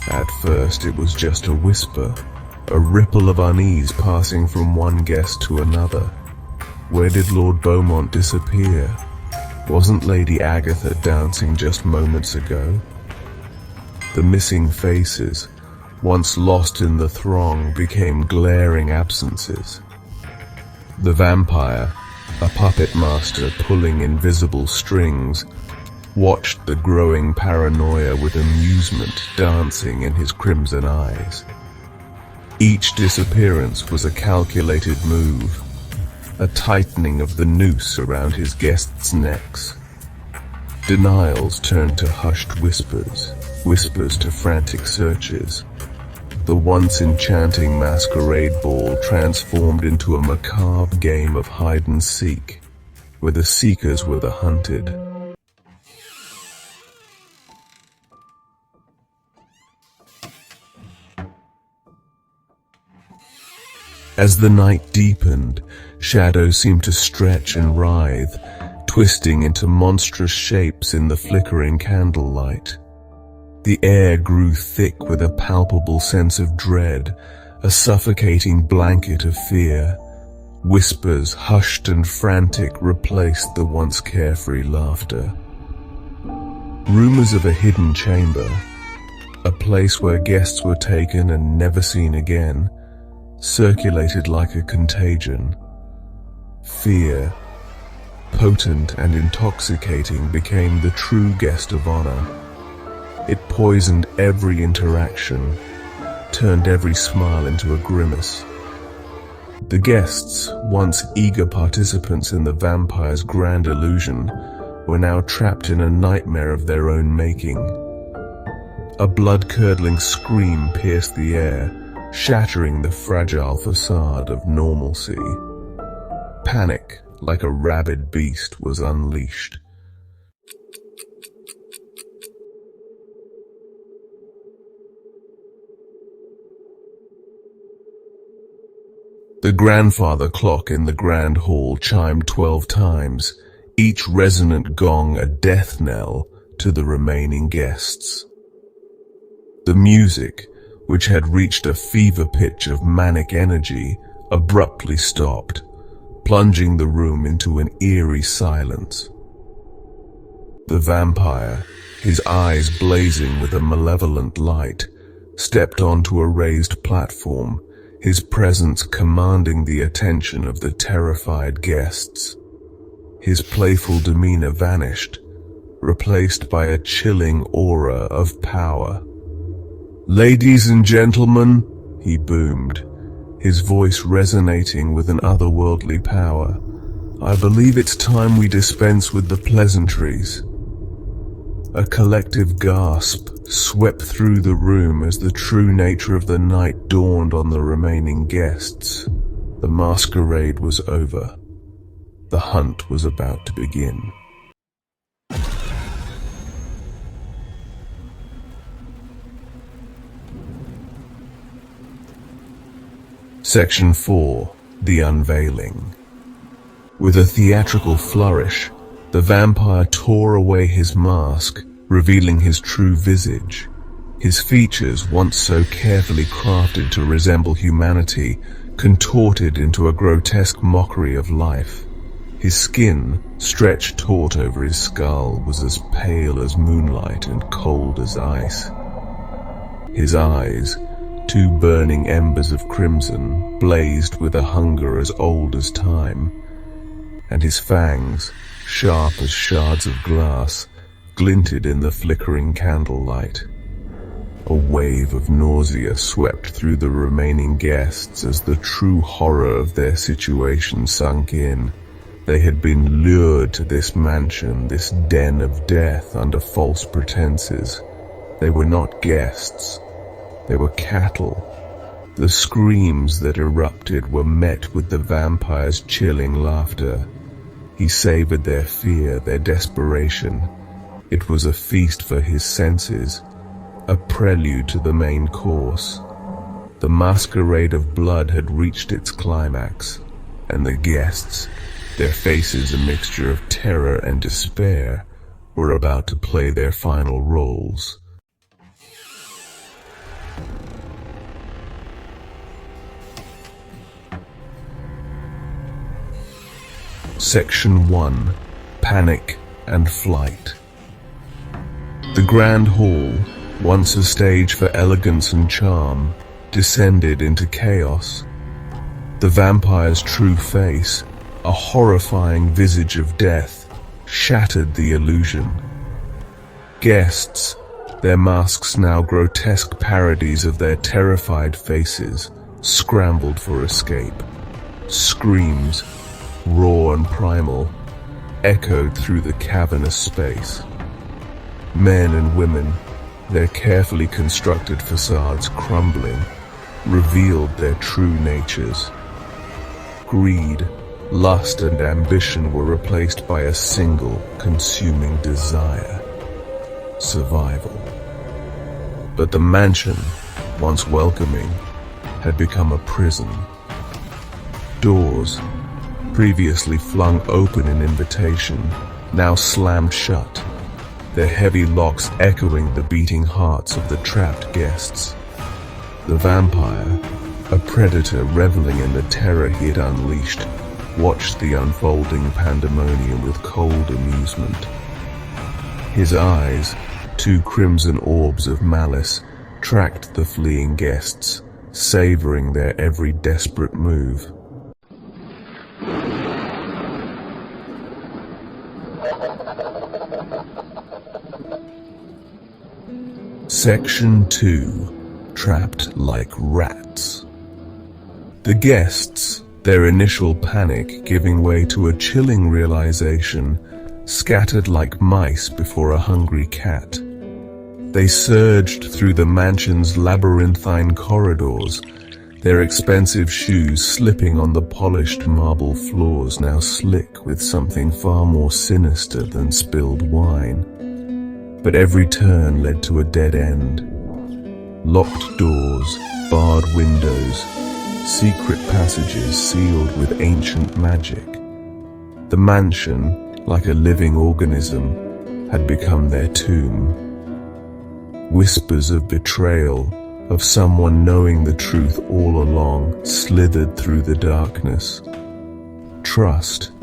At first it was just a whisper, a ripple of unease passing from one guest to another. Where did Lord Beaumont disappear? Wasn't Lady Agatha dancing just moments ago? The missing faces, once lost in the throng, became glaring absences. The vampire, a puppet master pulling invisible strings, watched the growing paranoia with amusement dancing in his crimson eyes. Each disappearance was a calculated move, a tightening of the noose around his guests' necks. Denials turned to hushed whispers, whispers to frantic searches. The once enchanting masquerade ball transformed into a macabre game of hide and seek, where the seekers were the hunted. As the night deepened, shadows seemed to stretch and writhe, twisting into monstrous shapes in the flickering candlelight. The air grew thick with a palpable sense of dread, a suffocating blanket of fear. Whispers, hushed and frantic, replaced the once carefree laughter. Rumors of a hidden chamber, a place where guests were taken and never seen again, circulated like a contagion. Fear, potent and intoxicating, became the true guest of honor. It poisoned every interaction, turned every smile into a grimace. The guests, once eager participants in the vampire's grand illusion, were now trapped in a nightmare of their own making. A blood-curdling scream pierced the air, shattering the fragile facade of normalcy. Panic, like a rabid beast, was unleashed. The grandfather clock in the grand hall chimed 12 times, each resonant gong a death knell to the remaining guests. The music, which had reached a fever pitch of manic energy, abruptly stopped, plunging the room into an eerie silence. The vampire, his eyes blazing with a malevolent light, stepped onto a raised platform, his presence commanding the attention of the terrified guests. His playful demeanor vanished, replaced by a chilling aura of power. "Ladies and gentlemen," he boomed, his voice resonating with an otherworldly power, "I believe it's time we dispense with the pleasantries." A collective gasp swept through the room as the true nature of the night dawned on the remaining guests. The masquerade was over. The hunt was about to begin. Section 4. The Unveiling. With a theatrical flourish, the vampire tore away his mask, revealing his true visage. His features, once so carefully crafted to resemble humanity, contorted into a grotesque mockery of life. His skin, stretched taut over his skull, was as pale as moonlight and cold as ice. His eyes, two burning embers of crimson, blazed with a hunger as old as time, and his fangs, sharp as shards of glass, glinted in the flickering candlelight. A wave of nausea swept through the remaining guests as the true horror of their situation sunk in. They had been lured to this mansion, this den of death, under false pretenses. They were not guests. They were cattle. The screams that erupted were met with the vampire's chilling laughter. He savored their fear, their desperation. It was a feast for his senses, a prelude to the main course. The masquerade of blood had reached its climax, and the guests, their faces a mixture of terror and despair, were about to play their final roles. Section 1. Panic and Flight. The grand hall, once a stage for elegance and charm, descended into chaos. The vampire's true face, a horrifying visage of death, shattered the illusion. Guests, their masks now grotesque parodies of their terrified faces, scrambled for escape. Screams, raw and primal, echoed through the cavernous space. Men and women, their carefully constructed facades crumbling, revealed their true natures. Greed, lust, and ambition were replaced by a single, consuming desire: survival. But the mansion, once welcoming, had become a prison, Doors, previously flung open in invitation, now slammed shut, their heavy locks echoing the beating hearts of the trapped guests. The vampire, a predator reveling in the terror he had unleashed, watched the unfolding pandemonium with cold amusement. His eyes, two crimson orbs of malice, tracked the fleeing guests, savoring their every desperate move. Section 2. Trapped like rats. The guests, their initial panic giving way to a chilling realization, scattered like mice before a hungry cat. They surged through the mansion's labyrinthine corridors, their expensive shoes slipping on the polished marble floors now slick with something far more sinister than spilled wine. But every turn led to a dead end. Locked doors, barred windows, secret passages sealed with ancient magic. The mansion, like a living organism, had become their tomb. Whispers of betrayal, of someone knowing the truth all along, slithered through the darkness. Trust,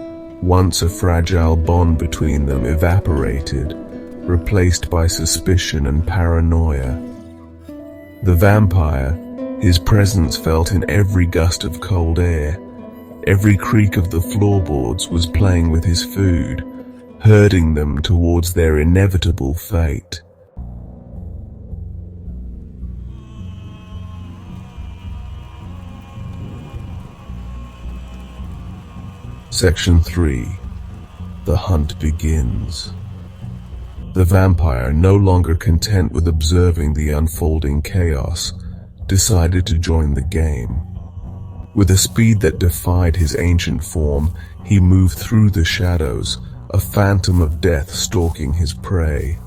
once a fragile bond between them, evaporated, replaced by suspicion and paranoia. The vampire, his presence felt in every gust of cold air. Every creak of the floorboards was playing with his food, herding them towards their inevitable fate. Section 3. The hunt begins. The vampire, no longer content with observing the unfolding chaos, decided to join the game. With a speed that defied his ancient form, he moved through the shadows, a phantom of death stalking his prey.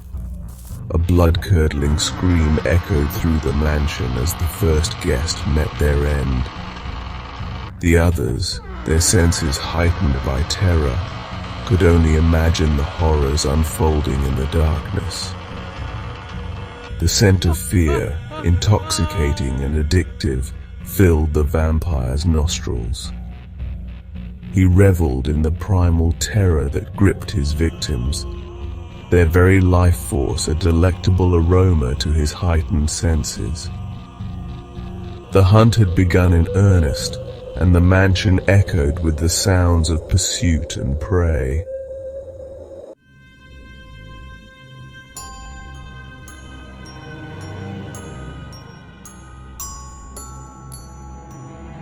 A blood-curdling scream echoed through the mansion as the first guest met their end. The others, their senses heightened by terror, could only imagine the horrors unfolding in the darkness. The scent of fear, intoxicating and addictive, filled the vampire's nostrils. He reveled in the primal terror that gripped his victims, their very life force a delectable aroma to his heightened senses. The hunt had begun in earnest, and the mansion echoed with the sounds of pursuit and prey.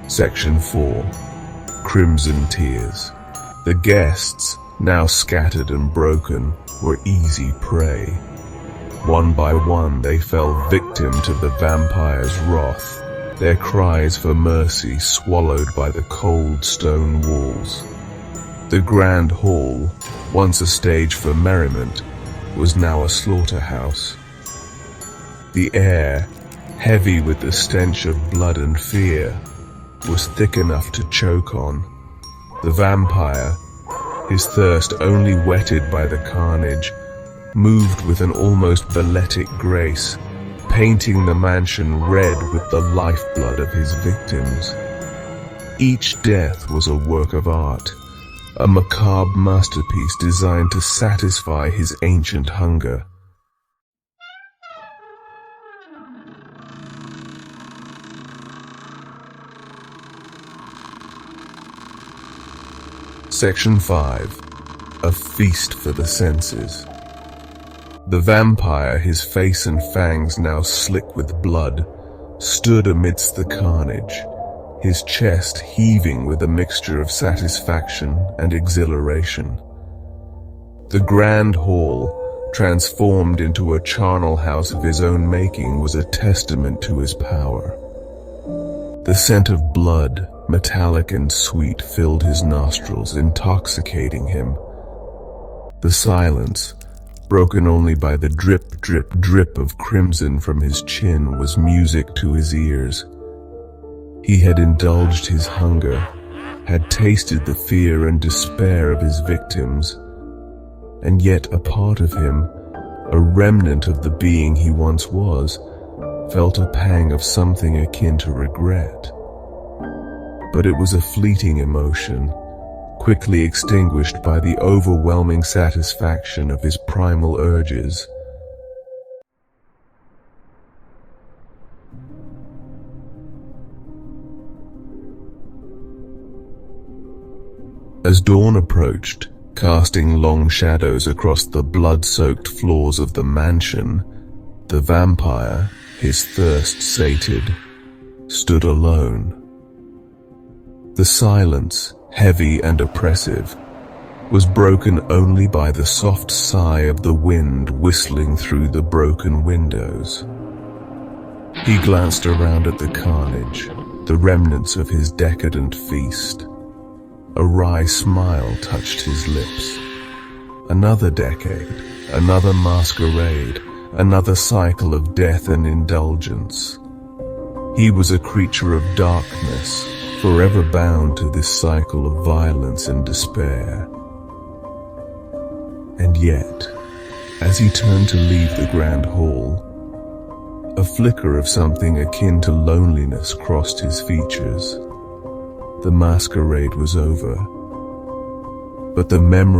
Section 4. Crimson Tears. The guests, now scattered and broken, were easy prey. One by one they fell victim to the vampire's wrath, their cries for mercy swallowed by the cold stone walls. The grand hall, once a stage for merriment, was now a slaughterhouse. The air, heavy with the stench of blood and fear, was thick enough to choke on. The vampire, his thirst only whetted by the carnage, moved with an almost balletic grace, painting the mansion red with the lifeblood of his victims. Each death was a work of art, a macabre masterpiece designed to satisfy his ancient hunger. Section 5. A feast for the senses. The vampire, his face and fangs now slick with blood, stood amidst the carnage, his chest heaving with a mixture of satisfaction and exhilaration. The grand hall, transformed into a charnel house of his own making, was a testament to his power. The scent of blood, metallic and sweet, filled his nostrils, intoxicating him. The silence, broken only by the drip, drip, drip of crimson from his chin, was music to his ears. He had indulged his hunger, had tasted the fear and despair of his victims, and yet a part of him, a remnant of the being he once was, felt a pang of something akin to regret. But it was a fleeting emotion, quickly extinguished by the overwhelming satisfaction of his primal urges. As dawn approached, casting long shadows across the blood-soaked floors of the mansion, the vampire, his thirst sated, stood alone. The silence, heavy and oppressive, was broken only by the soft sigh of the wind whistling through the broken windows. He glanced around at the carnage, the remnants of his decadent feast. A wry smile touched his lips. Another decade, another masquerade, another cycle of death and indulgence. He was a creature of darkness, forever bound to this cycle of violence and despair. And yet, as he turned to leave the grand hall, a flicker of something akin to loneliness crossed his features. The masquerade was over, but the memory